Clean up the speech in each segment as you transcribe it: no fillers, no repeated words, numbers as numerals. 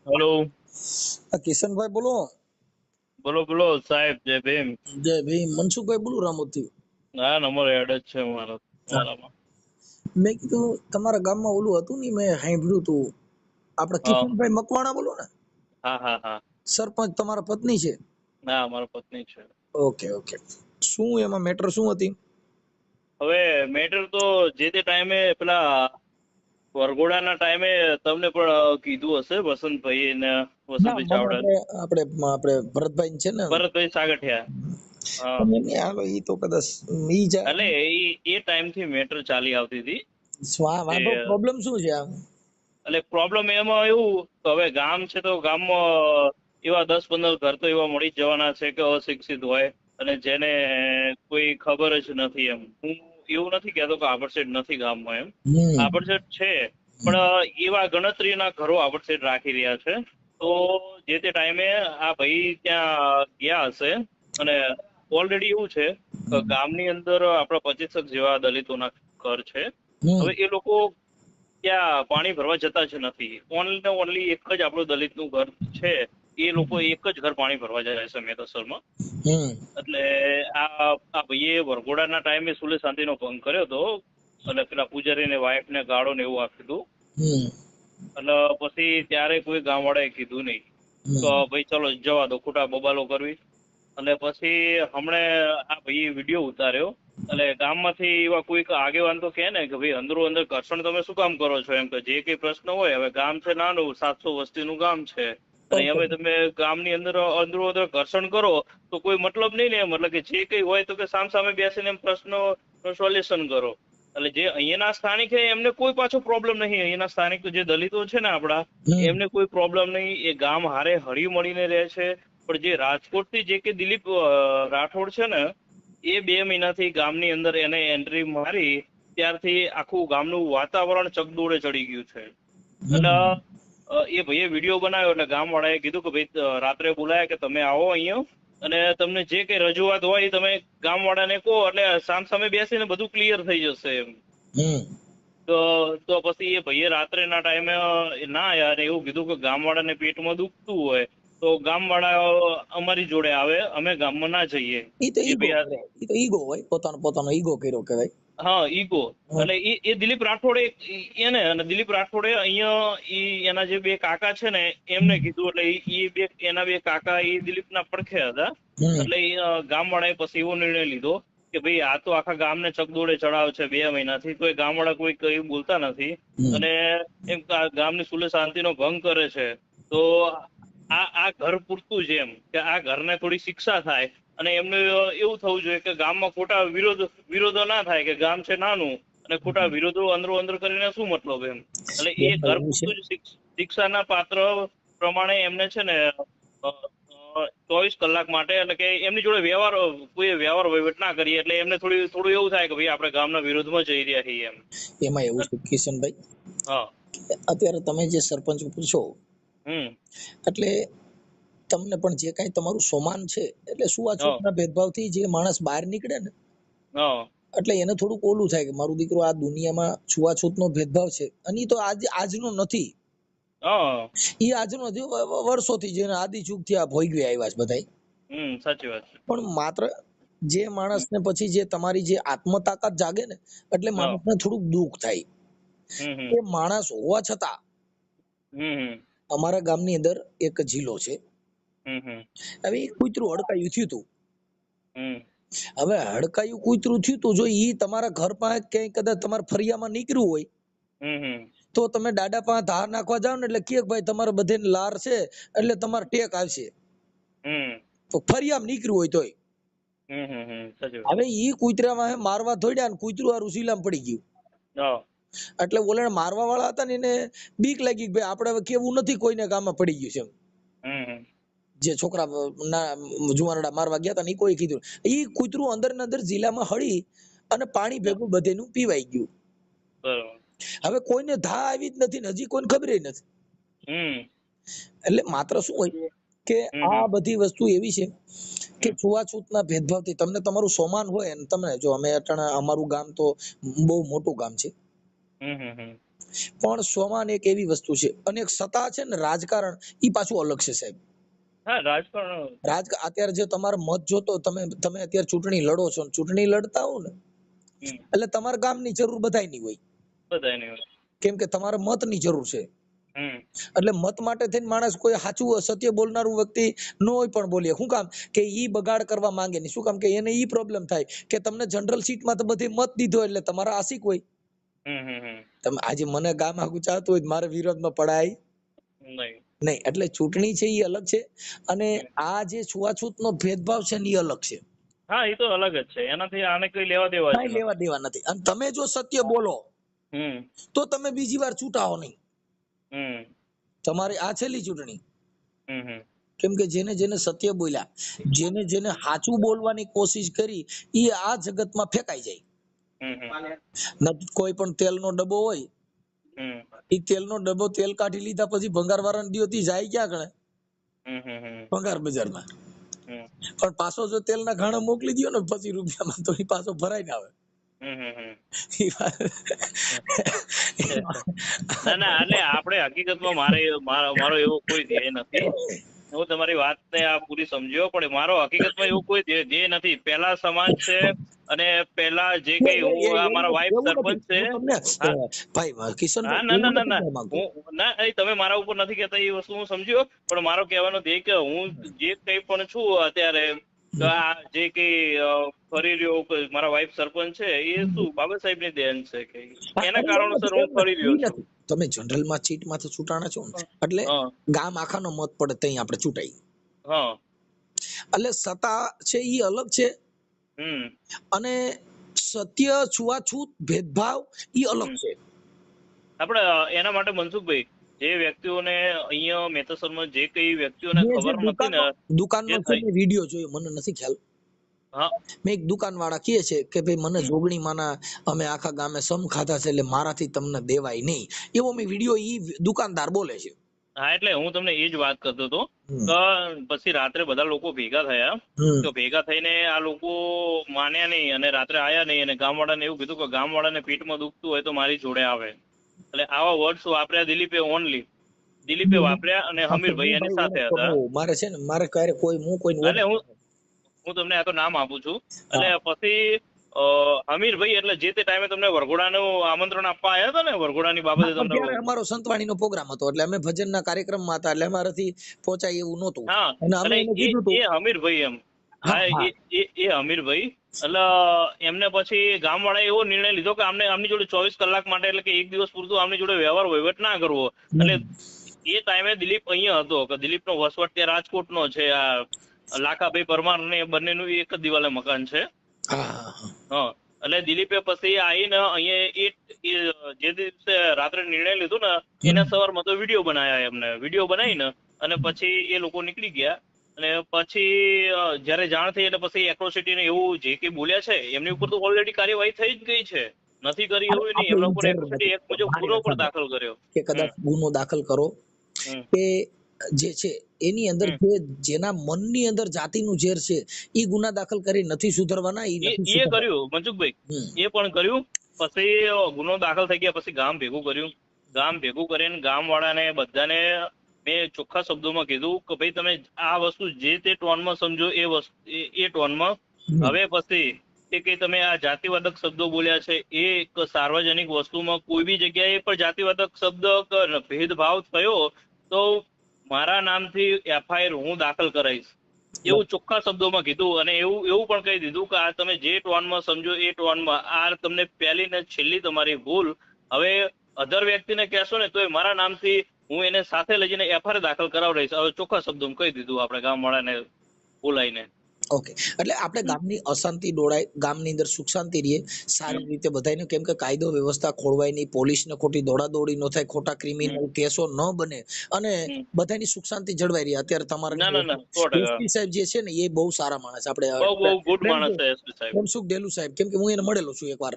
Hello. Kishanbhai બોલો. બોલો બોલો સાહેબ, જય ભીમ. જય ભીમ. મનસુખભાઈ બોલું રામોદથી. હા, નંબર એડ જ છે મારામાં. મેં કીધું તમારા ગામમાં ઓલું હતું ને, મેં સાંભળ્યું હતું. આપણે હા કિશનભાઈ મકવાણા બોલો ને, હા હા હા. સરપંચ તમારા પત્ની છે? ના, મારા પત્ની છે. Okay okay. શું એમાં મેટર શું હતી? હવે મેટર તો જે તે ટાઈમે પેલા વરઘોડાના ટાઈમે તમને પણ કીધું હશે, વસંતભાઈ ને ના, વસંતભાઈ મને ચાવડા, આપણે ભરતભાઈ છે ને. ભરતભાઈ સાગઠિયા. હા, પણ એમને હાલો ઈ તો કદાચ ઈ એટલે એ ટાઈમ થી મેટર ચાલી આવતી હતી. વાંધો પ્રોબ્લેમ શું છે આમ? એટલે પ્રોબ્લેમ એમાં એવું કે હવે ગામ છે તો ગામમાં એવા 10-15 ઘર તો એવા મળી જ જવાના છે કે અશિક્ષિત હોય અને જેને કોઈ ખબર જ નથી. એમ હું એવું નથી કહેતો કે આબરસેટ નથી ગામમાં, એમ આબરસેટ છે, પણ એવા ગણતરીના ઘરો આબરસેટ રાખી રહ્યા છે. તો જે તે ટાઈમે આ ભાઈ ત્યાં ગયા હશે અને ઓલરેડી એવું છે કે ગામની અંદર આપણા 25 જેવા દલિતોના ઘર છે. હવે એ લોકો ત્યાં પાણી ભરવા જતા જ નથી. ઓનલી ને ઓનલી એક જ આપણું દલિતનું ઘર છે, એ લોકો એક જ ઘર પાણી ભરવા જાય છે મેતસરમાં. એટલે આ ભાઈએ વરઘોડાના ટાઈમે સુલે શાંતિનો ભંગ કર્યો હતો અને પેલા પૂજારીને વાઇફને ગાળો ને એવું આપ્યું હતું. એટલે પછી ત્યારે કોઈ ગામવાળાએ કીધું નહીં તો ભાઈ ચલો જવા દો, ખોટા બબાલો કરવી. અને પછી હમણે આ ભાઈ વિડીયો ઉતાર્યો એટલે ગામમાંથી એવા કોઈક આગેવાન તો કહે ને કે ભાઈ અંદરો અંદર ઘર્ષણ તમે શું કામ કરો છો, એમ કે જે કઈ પ્રશ્ન હોય, હવે ગામ છે નાનું, 700 વસ્તીનું ગામ છે અને હવે તમે ગામની અંદર અંદરો અંદર ઘર્ષણ કરો તો કોઈ મતલબ નહીં ને. મતલબ કે જે કઈ હોય તો કે સામે બેસીને એમ પ્રશ્નો સોલ્યુશન કરો. એટલે જે અહીંયાના સ્થાનિક છે એમને કોઈ પાછો પ્રોબ્લેમ નહીં. અહીંયાના સ્થાનિક જે દલિતો છે ને આપડા, એમને કોઈ પ્રોબ્લેમ નહીં. એ ગામ હારે હળી મળીને રહે છે. પણ જે રાજકોટથી જે કે દિલીપ રાઠોડ છે ને, એ 2 મહિનાથી ગામની અંદર એને એન્ટ્રી મારી ત્યારથી આખું ગામનું વાતાવરણ ચકદોડે ચડી ગયું છે. એટલે એ ભાઈએ વિડીયો બનાવ્યો એટલે ગામવાળાએ કીધું કે ભાઈ રાત્રે બોલાયા કે તમે આવો અહીંયા અને તમને જે કઈ રજૂઆત હોય એ તમે ગામવાળાને કહો એટલે સામે બેસીને બધું ક્લિયર થઈ જશે એમ. તો પછી એ ભાઈએ રાત્રેના ટાઈમે ના યાર એવું કીધું કે ગામવાળાને પેટમાં દુખતું હોય તો ગામવાળા અમારી જોડે આવે, અમે ગામમાં ના જઈએ. ઈ તો ઈગો હોય, પોતાનો ઈગો કર્યો કહેવાય. હા, ઈગો. એટલે એ દિલીપ રાઠોડે એને અને દિલીપ રાઠોડે અહીંયા એના જે 2 કાકા છે ને એમને કીધું. એટલે એના 2 કાકા એ દિલીપના પડખે હતા. એટલે ગામવાળાએ પછી એવો નિર્ણય લીધો કે ભાઈ આ તો આખા ગામને ચકદોડે ચડાવ છે 2 મહિનાથી, તો એ ગામવાળા કોઈ કઈ બોલતા નથી અને એમ ગામની સુલે શાંતિનો ભંગ કરે છે. તો આ ઘર પૂરતું છે, એમ કે આ ઘરને થોડી શિક્ષા થાય અને એમને એવું થવું જોઈએ કે ગામમાં ખોટા વિરોધો ના થાય કે ગામ છે નાનું અને ખોટા વિરોધો અંદરો અંદર કરીને શું મતલબ એમ. એટલે એ ઘર પૂરતું જ શિક્ષાના પાત્ર પ્રમાણે એમને છે ને 24 કલાક માટે, એટલે કે એમની જોડે કોઈ વ્યવહાર વહીવટ ના કરીએ એટલે એમને થોડું એવું થાય કે ભાઈ આપણે ગામના વિરોધમાં જઈ રહ્યા છીએ એમ. એમાં એવું છે કિશનભાઈ, હા, અત્યારે તમે જે સરપંચ પૂછો એટલે તમને પણ જે કાંઈ તમારું સોમાન છે એટલે છૂઆછૂતના ભેદભાવથી જે માણસ બહાર નીકળે ને એટલે એને થોડુંક ઓલું થાય કે મારું દીકરો આ દુનિયામાં છૂઆછૂતનો ભેદભાવ છે. અને ઈ તો આજનો નથી, ઈ આજનો નથી, વર્ષોથી જેને આદિયુગથી આ ભોગવી આવ્યા છે બધાય. સાચી વાત છે. પણ માત્ર જે માણસને પછી જે તમારી જે આત્મતાકાત જાગે ને એટલે માણસને થોડુંક દુઃખ થાય. એ માણસ હોવા છતાં અમારા ગામની અંદર એક જિલ્લો છે, હવે કૂતરું હડકાયું થયું હતું. હવે હડકાયું કૂતરું થયું હતું, જો ઈ તમારા ઘર પાસે ક્યાંય કદાચ તમારા ફરિયામાં નીકળ્યું હોય તો તમે દાડા પાસે ધાર નાખવા જાવ ને એટલે કે ભાઈ તમારે બધે લાર છે એટલે તમારે ટેક આવશે, તો ફરિયામાં નીકળ્યું હોય તોય. હવે ઈ કૂતરામાં મારવા થોડ્યા ને કૂતરું આ રુસીલામાં પડી ગયું. એટલે ઓલા મારવા વાળા હતા ને એને બીક લાગી કે ભાઈ આપણે હવે કેવું નથી કોઈને ગામમાં પડી ગયું છે એમ. જે છોકરા જુવાનડા મારવા ગયા હતા ને કોઈ કીધું ઈ કૂતરું અંદર ને અંદર જિલ્લામાં હળી અને પાણી ભેગું બધેનું પીવાઈ ગયું. હવે કોઈને ધા આવી જ નથી ને હજી કોઈને ખબર નથી. એટલે માત્ર શું હોય કે આ બધી વસ્તુ એવી છે કે છૂઆછૂતના ભેદભાવથી તમને તમારું સોમાન હોય અને તમે જો અમે અટાણા અમારું ગામ તો બહુ મોટું ગામ છે પણ સ્વમાન એક એવી વસ્તુ છે, અને એક સત્તા છે ને રાજકારણ, ઈ પાછું અલગ છે સાહેબ. હા, રાજકારણ અત્યારે જે તમારો મત જોતો, તમે અત્યારે ચૂંટણી લડો છો, ચૂંટણી લડતા હો ને એટલે તમારા ગામની જરૂર બધાયની હોય, બધાયની હોય, કેમ કે તમારે મતની જરૂર છે. એટલે મત માટે થઈને માણસ કોઈ સાચું સત્ય બોલનારું વ્યક્તિ ન હોય પણ બોલીએ. શું કામ કે ઈ બગાડ કરવા માંગે નહીં. શું કામ કે એને ઈ પ્રોબ્લેમ થાય કે તમને જનરલ સીટમાં તો બધે મત દીધો એટલે તમારા આશિક હોય. તમે આજે મને ગામ આખું ચાહતું હોય મારે વિરોધમાં પડાય નહીં. એટલે ચૂંટણી છે એ અલગ છે, અને આ જે છૂઆછૂતનો ભેદભાવ છે ને એ અલગ છે. હા, એ તો અલગ જ છે, એનાથી આને કોઈ લેવા દેવા નથી. અને તમે જો સત્ય બોલો તો તમે બીજી વાર ચૂંટાવો નહીં. તમારે આ છેલ્લી ચૂંટણી. કેમ કે જેને જેને સત્ય બોલ્યા, જેને જેને સાચું બોલવાની કોશિશ કરી, એ આ જગતમાં ફેંકાઈ જાય. કોઈ પણ તેલનો ડબ્બો હોય, એ તેલનો ડબ્બો તેલ કાઢી લીધા પછી ભંગાર વાળાને દિયો તી જાય ક્યાં ગણે? ભંગાર બજારમાં. પણ પાછો જો તેલના ઘાણા મોકલી દયો ને 25 રૂપિયામાં, તો એ પાછો ભરાઈ ને આવે. ના, એટલે આપણે હકીકતમાં મારો એવો કોઈ ધ્યેય નથી. હું તમારી વાતને આ પૂરી સમજ્યો, પણ મારો હકીકતમાં એવું કોઈ ધ્યેય નથી. પહેલા સમાજ છે, અને પહેલા જે કઈ હું મારા વાઇફ સરપંચ છે. ના, તમે મારા ઉપર નથી કહેતા, એ વસ્તુ હું સમજ્યો. પણ મારો કહેવાનો ધ્યેય કે હું જે કઈ પણ છું અત્યારે, આ જે કઈ ફરી રહ્યો, મારા વાઇફ સરપંચ છે, એ શું બાબા સાહેબ ની દેન છે કે એના કારણોસર હું ફરી રહ્યો છું. તમે જનરલ માં સીટ માંથી છૂટાણા છો, એટલે ગામ આખાનો મત પડે ત્યાં આપણે ચૂંટાઈ. એટલે સત્તા છે એ અલગ છે, અને સત્ય, છૂઆછૂત, ભેદભાવ એ અલગ છે. આપણે એના માટે મનસુખભાઈ, જે વ્યક્તિઓને અહીંયા મેતસરમાં જે કઈ વ્યક્તિઓને ખબર નથી ને, દુકાનનો વિડીયો જોયો, મને નથી ખ્યાલ. મેં એક દુકાન વાળા કહે છે કે ભાઈ મને જોગણી માના અમે આખા ગામે સમ ખાધા છે, એટલે મારાથી તમને દેવાય નહીં, એવો મેં વિડીયો ઈ દુકાનદાર બોલે છે. હા, એટલે હું તમને એ જ વાત કરતો હતો કે પછી રાત્રે બધા લોકો ભેગા થયા, તો ભેગા થઈને આ લોકો માન્યા નહીં, અને રાત્રે આયા નહીં, અને ગામવાળાને એવું કીધું કે ગામવાળાને પેટમાં દુખતું હોય તો મારી જોડે આવે. એટલે આવા વર્ડ્સ વાપર્યા દિલીપે વાપર્યા, અને હમીરભાઈ એની સાથે હતા. મારે છે ને, મારે ક્યારે કોઈ એટલે હું તમને આ તો નામ આપું છું. એટલે પછી હમીરભાઈ, એટલે જે તે ટાઈમે તમને વરઘોડાનું આમંત્રણ આપવા આવ્યા હતા ને, વરઘોડાની બાબતે તમને અમારો સંતવાણીનો પ્રોગ્રામ હતો, એટલે અમે ભજનના કાર્યક્રમમાં હતા, એટલે અમારાથી પહોંચાય એવું નહોતું. હા, એ હમીરભાઈ એમ. હા, એ હમીરભાઈ. એટલે એમને પછી ગામવાળાએ એવો નિર્ણય લીધો કે આમની જોડે 24 કલાક માટે, એટલે કે એક દિવસ પૂરતું આમની જોડે વ્યવહાર વહીવટ ના કરવો. એટલે એ ટાઈમે દિલીપ અહીંયા હતો, કે દિલીપનો વસવાટ ત્યાં રાજકોટનો છે. આ લાખાભાઈ પરમાર ને બંનેનું એક જ દિવાલે મકાન છે. એટલે દિલીપે પછી આવીને અહીંયા જે દિવસે રાત્રે નિર્ણય લીધો ને, એના સવારમાં તો વિડીયો બનાવ્યા એમને. વિડીયો બનાવીને અને પછી એ લોકો નીકળી ગયા. અને પછી જયારે જાણ થઈ, એટલે પછી એટ્રોસિટી ને એવું જે કઈ બોલ્યા છે એમની ઉપર તો ઓલરેડી કાર્યવાહી થઈ જ ગઈ છે. નથી કરી એવું નહીં, એમના ઉપર એટ્રોસિટી એક્ટ મુજબ ગુનો પણ દાખલ કર્યો. કે કદાચ ગુનો દાખલ કરો કે જે છે એની અંદર જેના મનની અંદર જાતિનું ઝેર છે એ ગુના દાખલ કરી નથી સુધરવાના. એ કર્યું મનસુખભાઈ, એ પણ કર્યું. પછી ગુનો દાખલ થઈ ગયા, પછી ગામ ભેગું કર્યું. ગામ ભેગું કરીને ગામ વાળાને બધાને મેં ચોખ્ખા શબ્દોમાં કીધું કે ભાઈ તમે આ વસ્તુ જે તે ટોનમાં સમજો, એ વસ્તુ એ ટોનમાં. હવે પછી કે તમે આ જાતિવાદક શબ્દો બોલ્યા છે, એ સાર્વજનિક વસ્તુમાં કોઈ બી જગ્યાએ પણ જાતિવાદક શબ્દ ભેદભાવ થયો તો મારા નામથી FIR હું દાખલ કરાઈશ, એવું ચોખ્ખા શબ્દોમાં કીધું. અને એવું પણ કહી દીધું કે આ તમે જે ટોનમાં સમજો એ ટોનમાં, આ તમને પહેલી ને છેલ્લી તમારી ભૂલ. હવે અધર વ્યક્તિને કહેશો ને તો મારા નામથી હું એને સાથે લઈ જઈને FIR દાખલ કરાવડાવીશ. હવે ચોખ્ખા શબ્દોમાં કહી દીધું આપણે ગામવાળાને બોલાઈને. ઓકે, એટલે આપણે ગામની અશાંતિ દોડાય, ગામની અંદર સુખ શાંતિ રહીએ સારી રીતે બધાને. કેમ કે કાયદો વ્યવસ્થા ખોળવાય નહીં, પોલીસને ખોટી દોડાદોડી ન થાય, ખોટા ક્રિમિનલ કેસો ન બને, અને બધાની સુખ શાંતિ જળવાઈ રહી. અત્યારે તમારા એસપી સાહેબ જે છે ને એ બહુ સારા માણસ, આપણે ડેલુ સાહેબ, કેમ કે હું એને મળેલો છું એકવાર.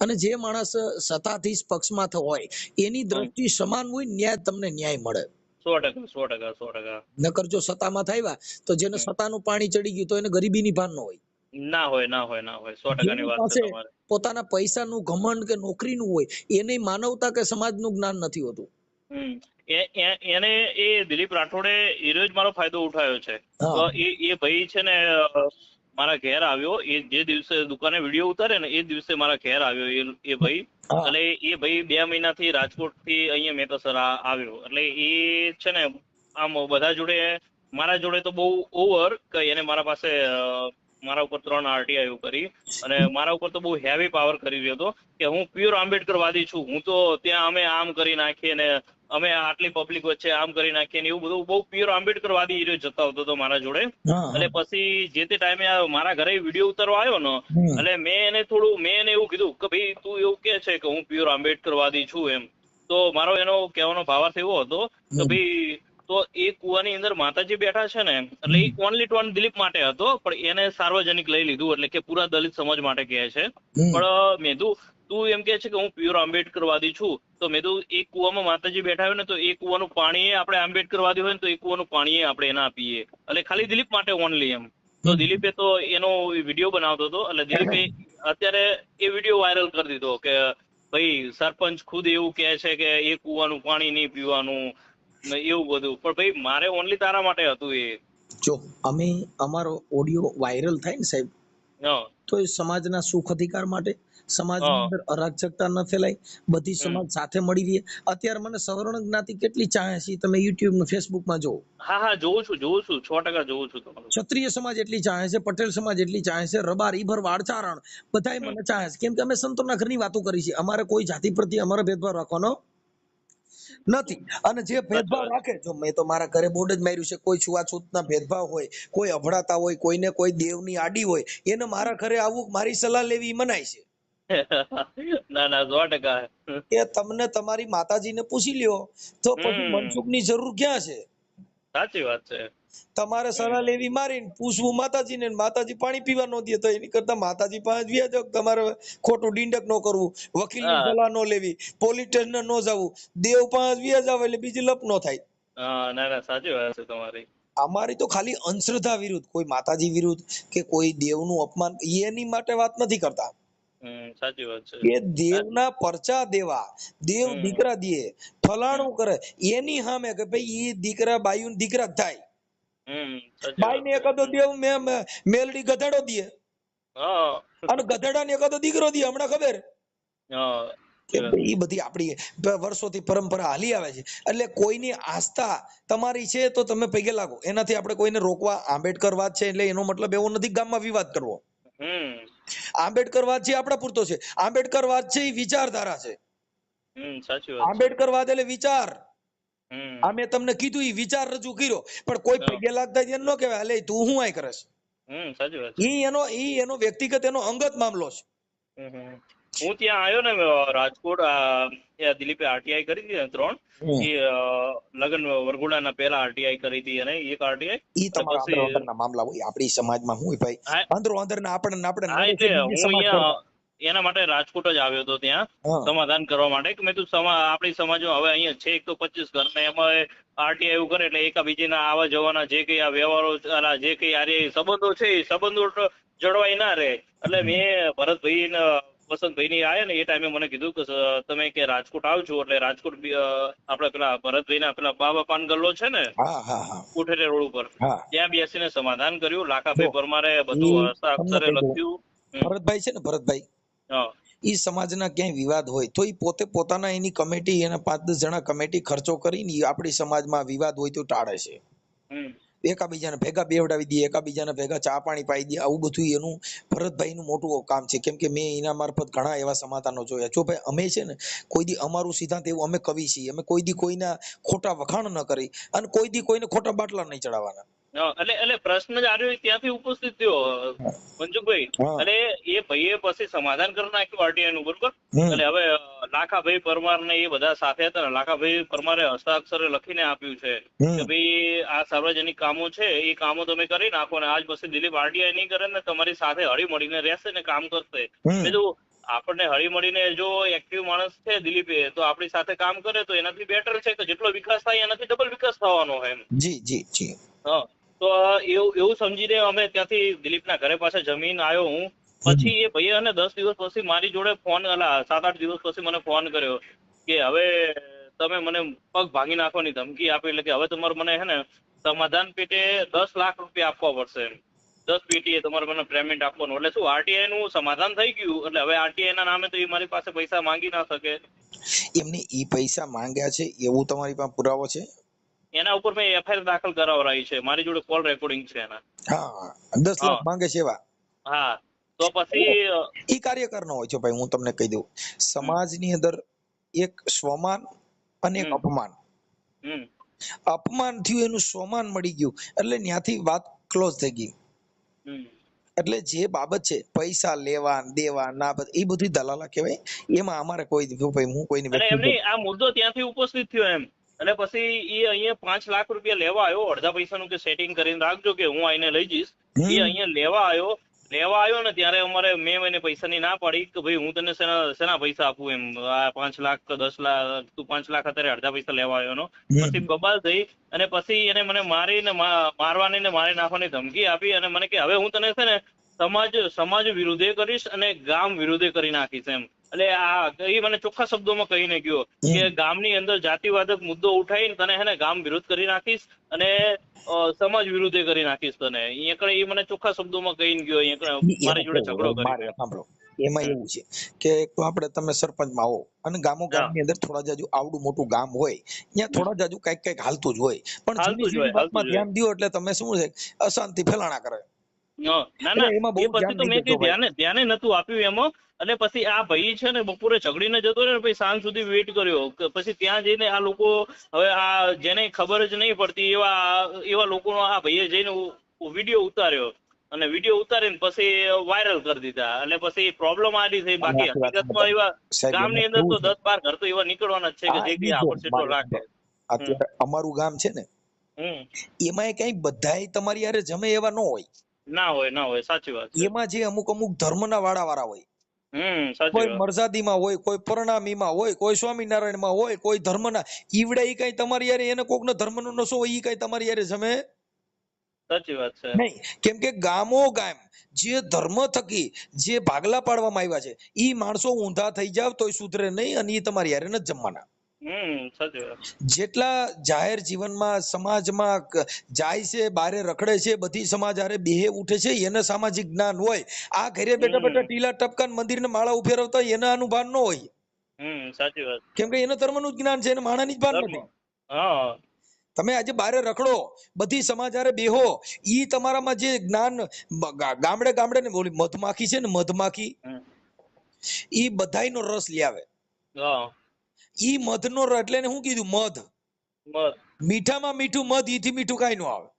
અને જે માણસ સત્તાધીશ પક્ષમાં હોય એની દ્રષ્ટિ સમાન હોય, ન્યાય તમને ન્યાય મળે. 100%. નકર જો સત્તામાં થયા તો જેને સત્તાનું પાણી ચડી ગયું તો એને ગરીબીની ભાન ન હોય. ના હોય, ના હોય, ના હોય, 100% જેની વાત છે પાસે તમારે. પોતાના પૈસાનું ઘમંડ કે નોકરીનું હોય એને માનવતા કે સમાજનું જ્ઞાન નથી હોતું. એને એ દિલીપ રાઠોડે એ જ મારો ફાયદો ઉઠાવ્યો છે. હા તો એ ભાઈ છે ને મારા ઘેર આવ્યો, એ જે દિવસે દુકાને વિડીયો ઉતારે ને એ દિવસે મારા ઘેર આવ્યો એ ભાઈ. હા એટલે એ ભાઈ 2 મહિનાથી રાજકોટ થી અહીંયા મેતસર આવ્યો. એટલે એ છે ને આમ બધા જોડે, મારા જોડે તો બહુ ઓવર કે એને મારા પાસે મારા ઉપર 3 RTI કરી અને મારા ઉપર તો બહુ હેવી પાવર કરી રહ્યો હતો કે હું પ્યોર આંબેડકરવાદી છું. હું તો ત્યાં અમે આમ કરી નાખીએ ને અમે આટલી પબ્લિક વચ્ચે આમ કરી નાખીએ ને એવું બધું બહુ પ્યોર આંબેડકરવાદી એ જતા હતો તો મારા જોડે. એટલે પછી જે તે ટાઈમે મારા ઘરે વિડીયો ઉતારવા આવ્યો ને, એટલે મેં એને એવું કીધું કે ભાઈ તું એવું કે છે કે હું પ્યોર આંબેડકરવાદી છું એમ. તો મારો એનો કહેવાનો ભાવાર્થ એવો હતો કે ભાઈ તો એ કુવાની અંદર માતાજી બેઠા છે ને, એટલે એ ઓનલી ટુ દિલીપ માટે હતો, પણ એને સાર્વજનિક લઈ લીધું, એટલે કે પૂરા દલિત સમાજ માટે કહે છે. પણ મેં તું એમ કે છે કે હું પ્યોર આંબેડકરવાદી છું, તો મેં એક કુવામાં માતાજી બેઠા હોય ને તો એ કુવાનું પાણી આપણે આંબેડકરવાદી હોય ને તો એ કુવાનું પાણી આપણે એના આપીએ, એટલે ખાલી દિલીપ માટે ઓનલી એમ. તો દિલીપે તો એનો વિડીયો બનાવતો હતો, એટલે દિલીપે અત્યારે એ વિડીયો વાયરલ કરી દીધો કે ભાઈ સરપંચ ખુદ એવું કહે છે કે એ કુવાનું પાણી નહીં પીવાનું ને એવું બધું. પણ ભાઈ મારે ઓનલી તારા માટે હતું એ. જો અમે અમારો ઓડિયો વાયરલ થાય ને સાહેબ, તો એ સમાજના સુખ અધિકાર માટે, સમાજની અંદર અરાજકતા ન ફેલાય, બધી સમાજ સાથે મળી રહે. અત્યારે મને સવર્ણ જ્ઞાતિ કેટલી ચાહે છે તમે યુટ્યુબ ને ફેસબુક માં જોવો. હા જોઉં છું 100% જોઉં છું. ક્ષત્રિય સમાજ એટલી ચાહે છે, પટેલ સમાજ એટલી ચાહે છે, રબાર ઈભર વાળચારણ બધા મને ચાહે છે, કેમ કે અમે સંતોના ઘરની વાતો કરી છે. અમારે કોઈ જાતિ પ્રત્યે અમારો ભેદભાવ રાખવાનો નથી. અને જે ભેદભાવ રાખે, જો મેં તો મારા ઘરે બોર્ડ જ માર્યું છે, કોઈ છૂઆછૂતના ભેદભાવ હોય, કોઈ અભડાતા હોય, કોઈને કોઈ દેવની આડી હોય, એને મારા ઘરે આવવું, મારી સલાહ લેવી મનાય છે. ના 100%. કે તમને તમારી માતાજીને પૂછી લ્યો તો પછી મનસુખની જરૂર ક્યાં છે? સાચી વાત છે. તમારે સલાહ લેવી મારીને પૂછવું માતાજીને, માતાજી પાણી પીવા ન દે તો એની કરતા માતાજી પાસે વ્યા જાવ. તમારે ખોટું ડીંડક ન કરવું, વકીલની સલાહ ન લેવી, પોલીસ સ્ટેશન ન જવું, દેવ પાસે વ્યા જાવ એટલે બીજી લપ ન થાય. ના સાચી વાત છે તમારી. અમારી તો ખાલી અંધશ્રદ્ધા વિરુદ્ધ, કોઈ માતાજી વિરુદ્ધ કે કોઈ દેવનું અપમાન એની માટે વાત નથી કરતા. સાચી વાત છે. એ દેવના પરચા દેવા, દેવ દીકરા દે, ફલાણું કરે, એની સામે કે ભાઈ એ દીકરા બાયું દીકરા જ થાય. બાઈ ને એકાદો દેવ મેલડી ગધેડો દે અને ગધેડા ને એકાદો દીકરો દે, હમણાં ખબર એ બધી આપણી વર્ષોથી પરંપરા હાલી આવે છે. એટલે કોઈની આસ્થા તમારી છે તો તમે પગે લાગો, એનાથી આપણે કોઈને રોકવા. આંબેડકર વાત છે એટલે એનો મતલબ એવો નથી ગામમાં વિવાદ કરવો. આંબેડકર વાત છે આપણા પૂરતો છે. આંબેડકર વાત છે એ વિચારધારા છે. આંબેડકર વાત એટલે વિચાર. મેં તમને કીધું એ વિચાર રજૂ કર્યો, પણ કોઈ પગે લાગતા એને ન કહેવાય અલે તું શું આય કરસ. એનો વ્યક્તિગત એનો અંગત મામલો છે. હું ત્યાં આવ્યો ને રાજકોટ, દિલીપે RTI કરી હતી ને 3, એ લગન વરઘોડાના પહેલા RTI કરી હતી, અને એક RTI ઈ તમારા અંદર અંદરના મામલા હોય. આપણી સમાજમાં હું ભાઈ અંદરો અંદરના આપણે એના માટે રાજકોટ જ આવ્યો હતો ત્યાં સમાધાન કરવા માટે. મેં તો આપણી સમાજમાં હવે અહીંયા છે એક તો 25 ઘર ને એમાં RTI એવું કરે એટલે એકાબીજીના આવા જવાના જે કઈ આ વ્યવહારો, જે કઈ આ સંબંધો છે એ સંબંધો જળવાઈ ના રહે. એટલે મેં ભરતભાઈ ને વસંતભાઈ ની આયા ને એ ટાઈમે મને કીધું કે તમે કે રાજકોટ આવજો, એટલે રાજકોટ આપડે પેલા ભરતભાઈ ના પેલા બાબા પાન ગલ્લો છે ને કોઠેરે રોડ ઉપર, ત્યાં બેસીને સમાધાન કર્યું. લાખાભાઈ પરમારે બધું અક્ષરે લખ્યું. ભરતભાઈ છે ને, ભરતભાઈ ઈ સમાજના ક્યાંય વિવાદ હોય તો ઈ પોતે પોતાના એની કમિટી, એના 5-10 જણા કમિટી ખર્ચો કરીને આપણી સમાજમાં વિવાદ હોય તો ટાળે છે. એકાબીજાને ભેગા બેવડાવી દે, એકાબીજાને ભેગા ચા પાણી પાઈ દે. આવું બધું એનું ભરતભાઈ નું મોટું કામ છે. કેમ કે મેં એના મારફત ઘણા એવા સમાધાનો જોયા. જો ભાઈ અમે છે ને કોઈ દી અમારું સિદ્ધાંત એવું, અમે કવિ છીએ, અમે કોઈ દી કોઈના ખોટા વખાણ ન કરી અને કોઈ દી કોઈને ખોટા બાટલા નહીં ચડાવવાના. એટલે પ્રશ્ન જ આવ્યો ત્યાંથી ઉપસ્થિત થયો મંજુભાઈ. એટલે એ ભાઈએ પછી સમાધાન કરી નાખ્યું RTI નું, બરોબર. એટલે હવે લાખાભાઈ પરમાર ને એ બધા સાથે હતા ને, લાખાભાઈ પરમારે હસ્તાક્ષરે લખીને આપ્યું છે કે ભાઈ આ સાર્વજનિક કામો છે એ કામો તમે કરી નાખો ને આજ પછી દિલીપ RTI નહીં કરે ને તમારી સાથે હળી મળીને રહેશે ને કામ કરશે. બીજું આપણને હળી મળીને જો એક્ટિવ માણસ છે દિલીપે, તો આપણી સાથે કામ કરે તો એનાથી બેટર છે કે જેટલો વિકાસ થાય એનાથી ડબલ વિકાસ થવાનો હોય એમ. જી જી જી. તો એવું સમજીને અમે ત્યાંથી દિલીપના ઘરે પાસે જમીન આવ્યો હું. પછી એ ભાઈએ અને 10 દિવસ પછી મારી જોડે ફોન 7-8 દિવસ પછી મને ફોન કર્યો કે હવે તમે મને પગ ભાંગી નાખવાની ધમકી આપી, એટલે કે હવે તમારે મને હે ને સમાધાન પેટે 10 લાખ રૂપિયા આપવા પડશે, 10 પેટીએ તમારે મને પેમેન્ટ આપવાનું. એટલે શું આરટીઆઈ નું સમાધાન થઈ ગયું, એટલે હવે આરટીઆઈ ના નામે તો એ મારી પાસે પૈસા માંગી ના શકે. એમને ઈ પૈસા માંગ્યા છે એવું તમારી પાસે પુરાવો છે? એના ઉપર મેં એફઆઈઆર દાખલ કરાવરાઈ છે, મારી જોડે કોલ રેકોર્ડિંગ છે એના. હા, 10 લાખ માંગે છે એવા? હા, તો પછી ઈ કાર્યકર નો હોય છે ભાઈ, હું તમને કહી દઉં. સમાજની અંદર એક સ્વમાન અને એક અપમાન. અપમાન થયું, એનું સ્વમાન મળી ગયું, એટલે ત્યાંથી વાત ક્લોઝ થઈ ગઈ. એટલે જે બાબત છે પૈસા લેવા દેવા ના, એ બધી દલાલા કહેવાય. એમાં અમારે કોઈ ભાઈ હું કોઈની એમની આ મુદ્દો ત્યાંથી ઉપસ્થિત થયો એમ. એટલે પછી એ અહીંયા 5 લાખ રૂપિયા લેવા આવ્યો, અડધા પૈસાનું કે સેટિંગ કરીને રાખજો કે હું આઈને લઈ જઈશ. એ અહીંયા લેવા આવ્યો ને ત્યારે અમારે મેં એને પૈસાની ના પાડી કે ભાઈ હું તને શેના પૈસા આપું એમ, આ 5 લાખ કે 10 લાખ, તું 5 લાખ અત્યારે અડધા પૈસા લેવા આવ્યો નો. પછી બબાલ થઈ અને પછી એને મને મારવાની ને મારી નાખવાની ધમકી આપી અને મને કે હવે હું તને છે ને સમાજ વિરુદ્ધે કરીશ અને ગામ વિરુદ્ધે કરી નાખીશ એમ. એટલે એ મને ચોખ્ખા શબ્દોમાં કહીને ગયો કે ગામની અંદર જાતિવાદક મુદ્દો ઉઠાવીને તને હે ને ગામ વિરુદ્ધ કરી નાખીશ અને સમાજ વિરુદ્ધે કરી નાખીશ તને. અહીંયા એ મને ચોખ્ખા શબ્દોમાં કહીને ગયો, અહીંયા મારી જોડે ઝઘડો કરી. સાંભળો, એમાં એવું છે કે આપણે તમે સરપંચમાં આવો અને ગામની અંદર થોડા જાજુ આવડું મોટું ગામ હોય, ત્યાં થોડા જાજુ કઈક હાલતું જ હોય, પણ ધ્યાન દો એટલે તમે શું છે અશાંતિ ફેલાણા કરે. ધ્યાને નતું આપ્યું એમાં. એટલે પછી આ ભાઈ છે ને બપોરે ઝઘડીને જતો રહ્યો, પછી સાંજ સુધી વેઇટ કર્યો. પછી ત્યાં જઈને આ લોકો, હવે આ જેને ખબર જ નહીં પડતી એવા લોકોનો આ ભાઈએ જઈને વિડીયો ઉતાર્યો અને વિડીયો ઉતારીને પછી વાયરલ કરી દીધા. એટલે પછી પ્રોબ્લેમ આડી થઈ. બાકી હકીકતમાં એવા ગામની અંદર તો 10-12 ઘર તો એવા નીકળવાના જ છે કે જે કઈ આપડ સેટો રાખે. અત્યારે અમારું ગામ છે ને, એમાં કઈ બધાય તમારી યારે જમે એવા ન હોય. ના હોય, સાચી વાત. એમાં જે અમુક ધર્મના વાળા હોય, કોઈ મરજાદીમાં હોય, કોઈ પરણામીમાં હોય, કોઈ સ્વામિનારાયણમાં હોય, કોઈ ધર્મના ઈવડે ઈ કઈ તમારી યારે એને કોકનો ધર્મનો નશો હોય, ઈ કઈ તમારી યારે જમે. સાચી વાત છે. નહીં, કેમ કે ગામ જે ધર્મ થકી જે ભાગલા પાડવામાં આવ્યા છે, ઈ માણસો ઊંધા થઈ જાવ તોય સુધરે નહીં અને ઈ તમારી યારે નથી જમવાના. જેટલા જાહેર જીવનમાં સમાજમાં જાય છે, બારે રખડે છે, બધી સમાજ હારે બેહે ઉઠે છે, એને સામાજિક જ્ઞાન હોય. આ ઘરે બેઠા બેઠા ટીલા ટપકાન મંદિરને માળા ઉફેરવતા હોય એના આનું ભાન ન હોય. સાચી વાત. કેમ કે એને ધર્મનું જ જ્ઞાન છે, એને માણાની જ ભાન નથી. તમે આજે બારે રખડો, બધી સમાજ હારે બેહો, ઈ તમારામાં જે જ્ઞાન ગામડે ને બોલી મધમાખી છે ને, મધમાખી ઈ બધાયનો રસ લઈ આવે. ઈ મધનો એટલે શું કીધું? મધ. મીઠામાં મીઠું મધ, ઈથી મીઠું કઈ નો આવે.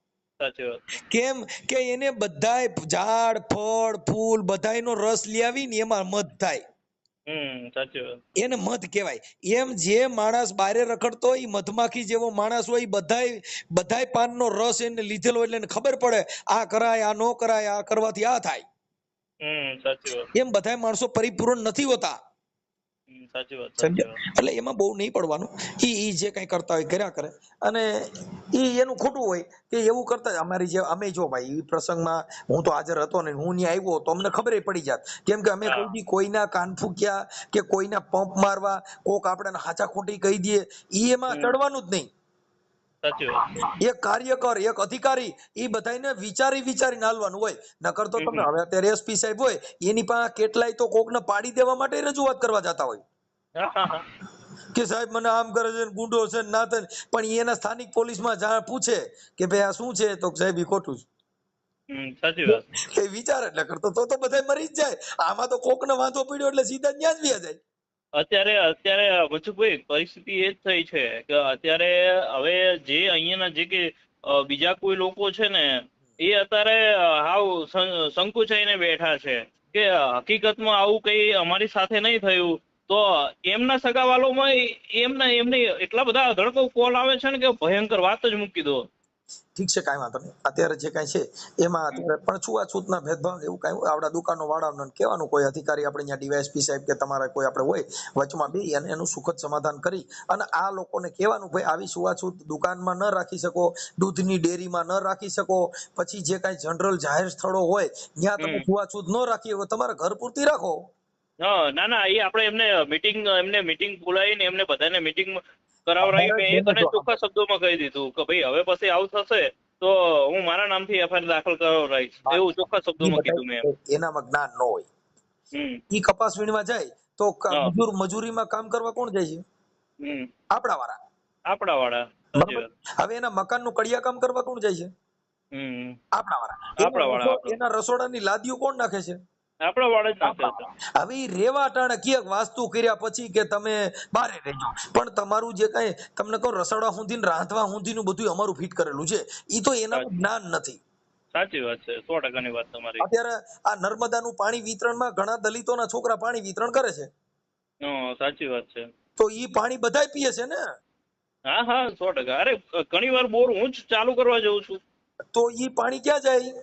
કેમ કે એને બધાય ઝાડ ફળ ફૂલ બધાયનો રસ લઈ આવી ને એમાં મધ થાય. એને મધ કહેવાય. એમ જે માણસ બારે રખડતો હોય મધમાખી જેવો માણસ હોય, બધાય પાનનો રસ એને લીધેલો એટલે એને ખબર પડે આ કરાય, આ નો કરાય, આ કરવાથી આ થાય. એમ બધાય માણસો પરિપૂર્ણ નથી હોતા. એટલે એમાં બહુ નહીં પડવાનું. ઈ જે કઈ કરતા હોય કર્યા કરે, અને ઈ એનું ખોટું હોય કે એવું કરતા. અમારી જે અમે જો ભાઈ ઈ પ્રસંગમાં હું તો હાજર હતો ને, હું ત્યાં આવ્યો તો અમને ખબર પડી જાત. કેમ કે અમે કોઈના કાન ફૂક્યા કે કોઈના પંપ મારવા, કોક આપણે હાચા ખોટી કહી દે, ઈ એમાં ચડવાનું જ નહીં. એક કાર્યકર, એક અધિકારી, એ બધાને વિચારીને હાલવાનું હોય. નકર તો તમે હવે અત્યારે એસપી સાહેબ હોય, એની પાસે કેટલાય તો કોકને પાડી દેવા માટે રજૂઆત કરવા જતા હોય કે સાહેબ મને આમ કરે છે, ગુંડો છે, ના થાય. પણ એના સ્થાનિક પોલીસમાં જાણ પૂછે કે ભાઈ આ શું છે, તો સાહેબ ઈ ખોટું છે. વિચાર એટલે કરતો તો બધા મરી જ જાય. આમાં તો કોકને વાંધો પડ્યો એટલે સીધા ત્યાં જ વ્યા જાય. અત્યારે મનસુખભાઈ પરિસ્થિતિ એ જ થઈ છે કે અત્યારે હવે જે અહીંયાના જે કે બીજા કોઈ લોકો છે ને, એ અત્યારે હાવ સંકુચાઈને બેઠા છે કે હકીકતમાં આવું કઈ અમારી સાથે નહીં થયું. તો એમના સગાવાલોમાં એમને એટલા બધા ધડકો કોલ આવે છે ને કે ભયંકર વાત જ મૂકી દો. ઠીક છે, કાંઈ વાંધો નહીં. અત્યારે જે કાંઈ છે એમાં અત્યારે પણ છૂઆછૂતના ભેદભાવ એવું કાંઈ આપણા દુકાનો વાળાને કહેવાનું, કોઈ અધિકારી આપણે અહીંયા ડીવાયએસપી સાહેબ કે તમારા કોઈ આપણે હોય વચમાં બેસી અને એનું સુખદ સમાધાન કરી અને આ લોકોને કહેવાનું, ભાઈ આવી છૂઆછૂત દુકાનમાં ન રાખી શકો, દૂધની ડેરીમાં ન રાખી શકો, પછી જે કાંઈ જનરલ જાહેર સ્થળો હોય ત્યાં તમે છૂઆછૂત ન રાખી શકો, તમારા ઘર પૂરતી રાખો. ના ના, એ આપણે એમને મીટિંગ બોલાવીને એમને બધાને મીટિંગ કરાવરાવી. મેં એક અને ચોખ્ખા શબ્દોમાં કહી દીધું કે ભાઈ હવે પછી આવું થશે તો હું મારા નામથી એફઆઈઆર દાખલ કરાવરાઈશ, એવું ચોખ્ખા શબ્દોમાં કીધું મેં. એનામાં જ્ઞાન ન હોય. ઈ કપાસ વીણવા જાય તો મજૂરીમાં કામ કરવા કોણ જાય છે? આપણા વાળા. હવે એના મકાનનું કડિયા કામ કરવા કોણ જાય છે? આપણા વાળા. એના રસોડાની લાદીઓ કોણ નાખે છે? આપણા વાળા જ નાખે. હવે રેવા ટાણે ક્યાંક વાસ્તુ કર્યા પછી કે તમે બારે રહેજો, પણ તમારું જે કઈ તમને કહું રસોડા સુધી રાંધવા સુધીનું બધું અમારું ફિટ કરેલું છે, ઈ તો એનામાં જ્ઞાન નથી. સાચી વાત છે, 100%ની વાત તમારી. અત્યારે આ નર્મદાનું પાણી વિતરણમાં ઘણા દલિતોના છોકરા પાણી વિતરણ કરે છે. સાચી વાત છે. તો ઈ પાણી બધાય પીએ છે ને? હા 100%. અરે ઘણી વાર બોર હું જ ચાલુ કરવા જઉં છું. તો ઈ પાણી ક્યાં જાય?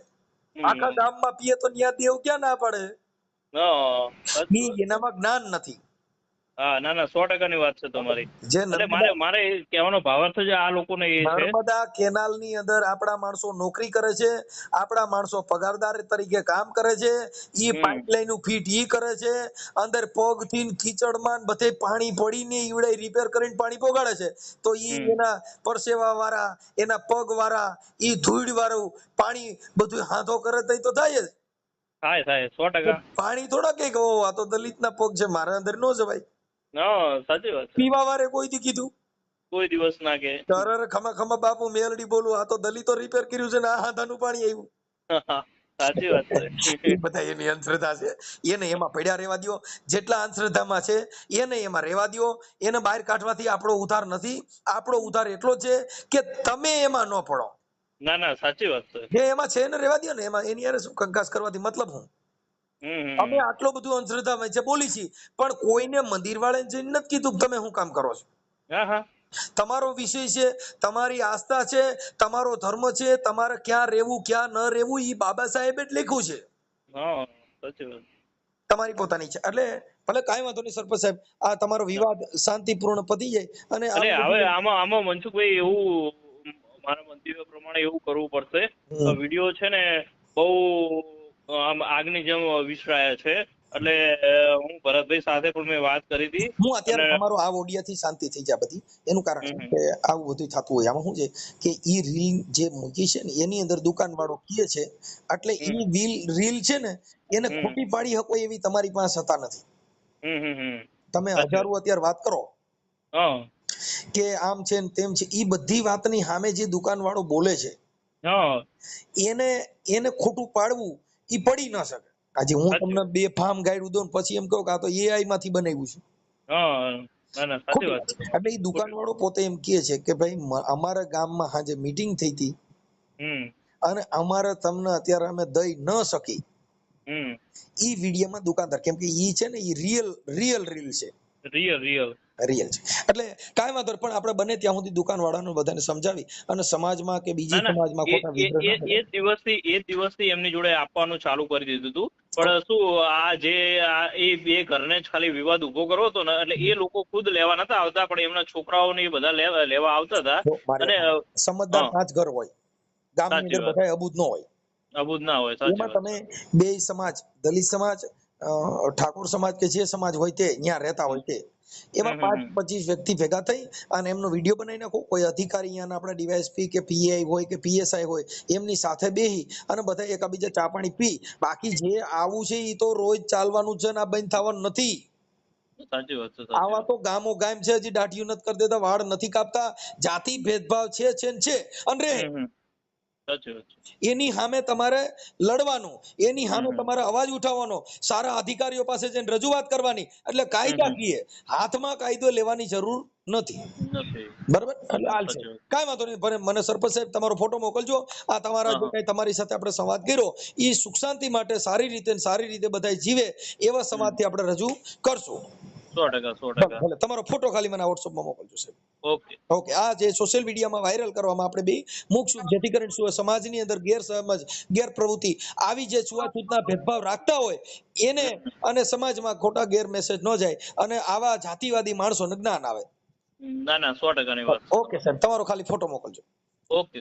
આખા ગામમાં પીએ તો ન્યા દેવ ક્યાં ના પડે? એનામાં જ્ઞાન નથી. ના 100%ની વાત છે તમારી. મારે કહેવાનો ભાવાર્થ જ આ લોકોને એ છે, નર્મદા કેનાલ ની અંદર આપણા માણસો નોકરી કરે છે, આપણા માણસો પગારદાર તરીકે કામ કરે છે, ઈ પાઇપલાઇન નું ફીટ ઈ કરે છે, અંદર પગ થી કીચડમાં બધે પાણી પડીને ઈવડે રિપેર કરીને પાણી પોગાડે છે, તો ઈ એના પરસેવા વાળા, એના પગ વાળા, ઈ ધૂળ વાળું પાણી બધું હાથો કરે તો થાય જ. થાય 100%. પાણી થોડા કે આ તો દલિત ના પગ છે, મારા અંદર નો જવાય. સાચી વાત. પીવા વાળે કોઈ દી કીધું? કોઈ દિવસ ના કે ખમા બાપુ મેલડી બોલું, આ તો દલિતો રિપેર કર્યું છે ને આ હાથાનું પાણી આવ્યું. સાચી વાત છે. બધા એની અંધશ્રદ્ધા છે, એને એમાં પડ્યા રહેવા દો. જેટલા અંધશ્રદ્ધામાં છે એને એમાં રહેવા દો. એને બહાર કાઢવાથી આપણો ઉધાર નથી. આપણો ઉધાર એટલો છે કે તમે એમાં ન પડો. ના સાચી વાત છે. જે એમાં છે એને રહેવા દો ને, એમાં એની યારે શું કંકાસ કરવાથી મતલબ હું? અમે આટલો બધું અંધશ્રદ્ધા છે બોલી છીએ, પણ કોઈને મંદિર વાળાને જઈને નથી કીધું તમે શું કામ કરો છો. તમારો વિષય છે, તમારી આસ્થા છે, તમારો ધર્મ છે, તમારે ક્યાં રહેવું ક્યાં ન રહેવું ઈ બાબા સાહેબે જ લખ્યું છે. તમારી પોતાની છે. એટલે ભલે કાંઈ વાંધો નહીં સરપંચ સાહેબ, આ તમારો વિવાદ શાંતિપૂર્ણ પતી જાય. અને હવે આમાં મનસુખભાઈ એવું મારા મંતવ્ય પ્રમાણે એવું કરવું પડશે. વિડીયો છે ને બહુ આગની જેમ વિસરાયા છે, એટલે હું ભરતભાઈ સાથે પણ મેં વાત કરી હતી. હું અત્યારે તમારો આ ઓડિયા થી શાંતિ થઈ જાય બધી, એનું કારણ છે કે આવું બધું થતું હોય. આમાં શું છે કે ઈ રીલ જે મૂકી છે ને એની અંદર દુકાન વાળો કહે છે, એટલે ઈ રીલ છે ને એને ખોટી પાડી શકો એવી તમારી પાસે સત્તા નથી. તમે હજારો અત્યારે વાત કરો કે આમ છે ને તેમ છે, ઈ બધી વાતની સામે જે દુકાન વાળો બોલે છે એને ખોટું પાડવું ઈ પડી ન શકે. આજે હું તમને બે ફાર્મ ગાઈડ દઉં પછી એમ કહું કે આ તો એઆઈ માંથી બનાવ્યું છે. એટલે એ દુકાન વાળો પોતે એમ કહે છે કે ભાઈ અમારા ગામમાં આજે મીટિંગ થઈ હતી અને અમારે તમને અત્યારે અમે દઈ ન શકી. ઈ વિડીયોમાં દુકાનદાર, કેમ કે ઈ છે ને ઈ રિયલ છે. રિયલ છે. એટલે કાંઈ વાંધો પણ આપણે બને ત્યાં સુધી દુકાન વાળાને બધાને સમજાવી અને સમાજમાં કે બીજી સમાજમાં ખોટા એ દિવસથી એમની જોડે આપવાનું ચાલુ કરી દીધું હતું. પણ શું આ જે એ બે ઘરને જ ખાલી વિવાદ ઉભો કરવો હતો ને, એટલે એ લોકો ખુદ લેવા નતા આવતા, પણ એમના છોકરાઓને બધા લેવા આવતા હતા. અને સમજદાર 5 ઘર હોય ગામની અંદર, બધા અબૂદ ના હોય. એમાં તમે બે સમાજ, દલિત સમાજ, ઠાકોર સમાજ કે જે સમાજ હોય તે ત્યાં રહેતા હોય તે, એમાં 5-25 વ્યક્તિ ભેગા થઈ અને એમનો વિડીયો બનાવી નાખો. કોઈ અધિકારી અહીંયા આપણે ડીવાયએસપી કે પીઆઈ હોય કે પીએસઆઈ હોય એમની સાથે બેહી અને બધા એકબીજા ચા પાણી પી. બાકી જે આવું છે એ તો રોજ ચાલવાનું છે ને આ બંધ થવાનું નથી. આવા તો ગામો ગામ છે, હજી દાઢીઓ નથી કરી દેતા, વાળ નથી કાપતા, જાતિ ભેદભાવ છે અને રહે. એની સામે તમારે લડવાનું, એની સામે તમારે અવાજ ઉઠાવવાનો, સારા અધિકારીઓ પાસે જઈને રજૂઆત કરવાની. એટલે કાયદાકીય હાથમાં કાયદો લેવાની જરૂર નથી. બરાબર? એટલે હાલશે. કાંઈ વાંધો નહીં. મને સરપંચ સાહેબ તમારો ફોટો મોકલજો. આ તમારા જે કઈ તમારી સાથે આપણે સંવાદ કર્યો એ સુખ શાંતિ માટે સારી રીતે બધા જીવે એવા સમાજથી આપણે રજૂ કરશું. 100%. ભલે તમારો ફોટો ખાલી મને વોટ્સઅપમાં મોકલજો સાહેબ. ઓકે. ઓકે. આ જે સોશિયલ મીડિયામાં વાયરલ કરવામાં આપણે બે મૂકશું, જેથી કરીને સમાજની અંદર ગેરસમજ, ગેરપ્રવૃત્તિ, આવી જે છૂવાછૂતના ભેદભાવ રાખતા હોય એને અને સમાજમાં ખોટા ગેર મેસેજ ન જાય અને આવા જાતિવાદી માણસોને જ્ઞાન આવે. ના 100%ની વાત. ઓકે સર, તમારો ખાલી ફોટો મોકલજો. ઓકે.